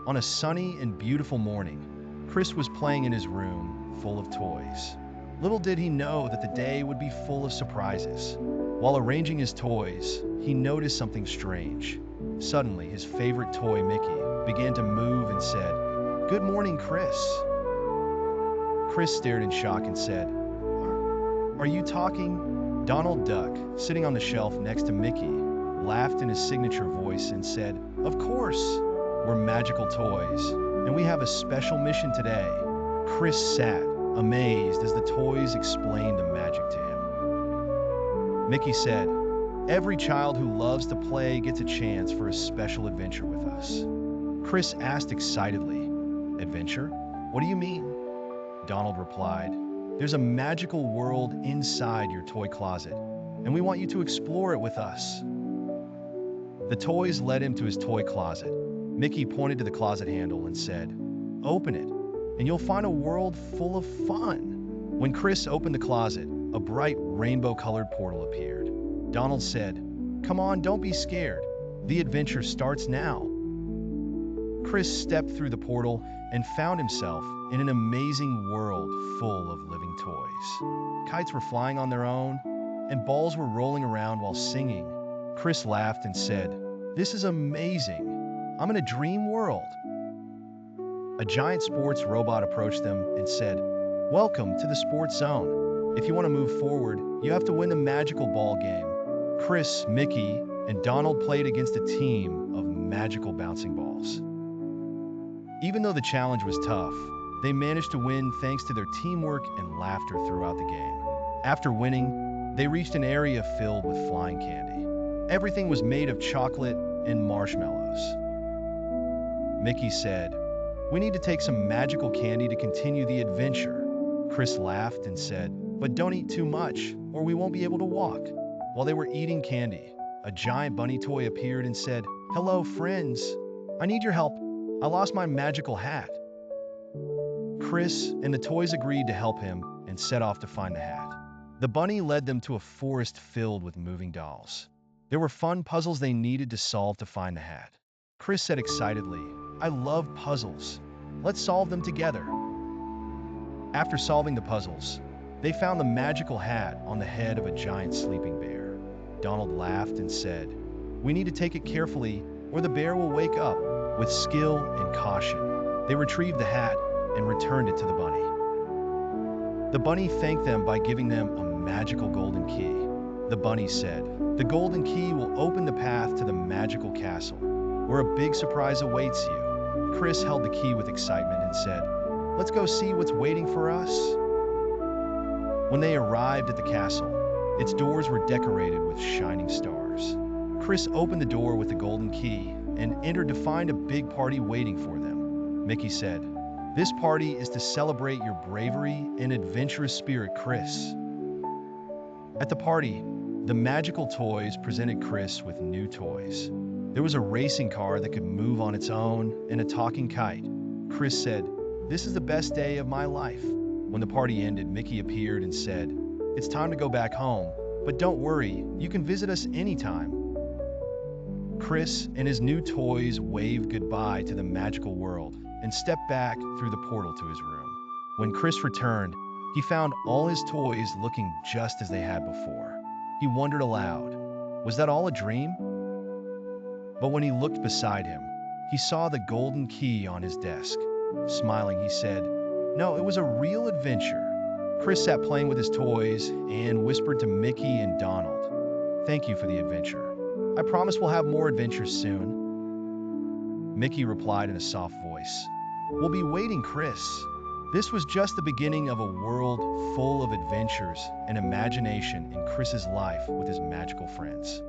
On a sunny and beautiful morning, Chris was playing in his room, full of toys. Little did he know that the day would be full of surprises. While arranging his toys, he noticed something strange. Suddenly, his favorite toy, Mickey, began to move and said, "Good morning, Chris." Chris stared in shock and said, Are you talking?" Donald Duck, sitting on the shelf next to Mickey, laughed in his signature voice and said, "Of course, we're magical toys, and we have a special mission today." Chris sat, amazed as the toys explained the magic to him. Mickey said, "Every child who loves to play gets a chance for a special adventure with us." Chris asked excitedly, "Adventure? What do you mean?" Donald replied, "There's a magical world inside your toy closet, and we want you to explore it with us." The toys led him to his toy closet. Mickey pointed to the closet handle and said, "Open it, and you'll find a world full of fun." When Chris opened the closet, a bright rainbow-colored portal appeared. Donald said, "Come on, don't be scared. The adventure starts now." Chris stepped through the portal and found himself in an amazing world full of living toys. Kites were flying on their own, and balls were rolling around while singing. Chris laughed and said, "This is amazing. I'm in a dream world." A giant sports robot approached them and said, "Welcome to the Sports Zone. If you want to move forward, you have to win the magical ball game." Chris, Mickey, and Donald played against a team of magical bouncing balls. Even though the challenge was tough, they managed to win thanks to their teamwork and laughter throughout the game. After winning, they reached an area filled with flying candy. Everything was made of chocolate and marshmallows. Mickey said, "We need to take some magical candy to continue the adventure." Chris laughed and said, "But don't eat too much, or we won't be able to walk." While they were eating candy, a giant bunny toy appeared and said, "Hello, friends. I need your help. I lost my magical hat." Chris and the toys agreed to help him and set off to find the hat. The bunny led them to a forest filled with moving dolls. There were fun puzzles they needed to solve to find the hat. Chris said excitedly, "I love puzzles. Let's solve them together." After solving the puzzles, they found the magical hat on the head of a giant sleeping bear. Donald laughed and said, "We need to take it carefully or the bear will wake up." With skill and caution, they retrieved the hat and returned it to the bunny. The bunny thanked them by giving them a magical golden key. The bunny said, "The golden key will open the path to the magical castle, where a big surprise awaits you." Chris held the key with excitement and said, "Let's go see what's waiting for us." When they arrived at the castle, its doors were decorated with shining stars. Chris opened the door with the golden key and entered to find a big party waiting for them. Mickey said, "This party is to celebrate your bravery and adventurous spirit, Chris." At the party, the magical toys presented Chris with new toys. There was a racing car that could move on its own and a talking kite. Chris said, "This is the best day of my life." When the party ended, Mickey appeared and said, "It's time to go back home, but don't worry, you can visit us anytime." Chris and his new toys waved goodbye to the magical world and stepped back through the portal to his room. When Chris returned, he found all his toys looking just as they had before. He wondered aloud, was that all a dream? But when he looked beside him, he saw the golden key on his desk. Smiling, he said, "No, it was a real adventure." Chris sat playing with his toys and whispered to Mickey and Donald, "Thank you for the adventure. I promise we'll have more adventures soon." Mickey replied in a soft voice, "We'll be waiting, Chris." This was just the beginning of a world full of adventures and imagination in Chris's life with his magical friends.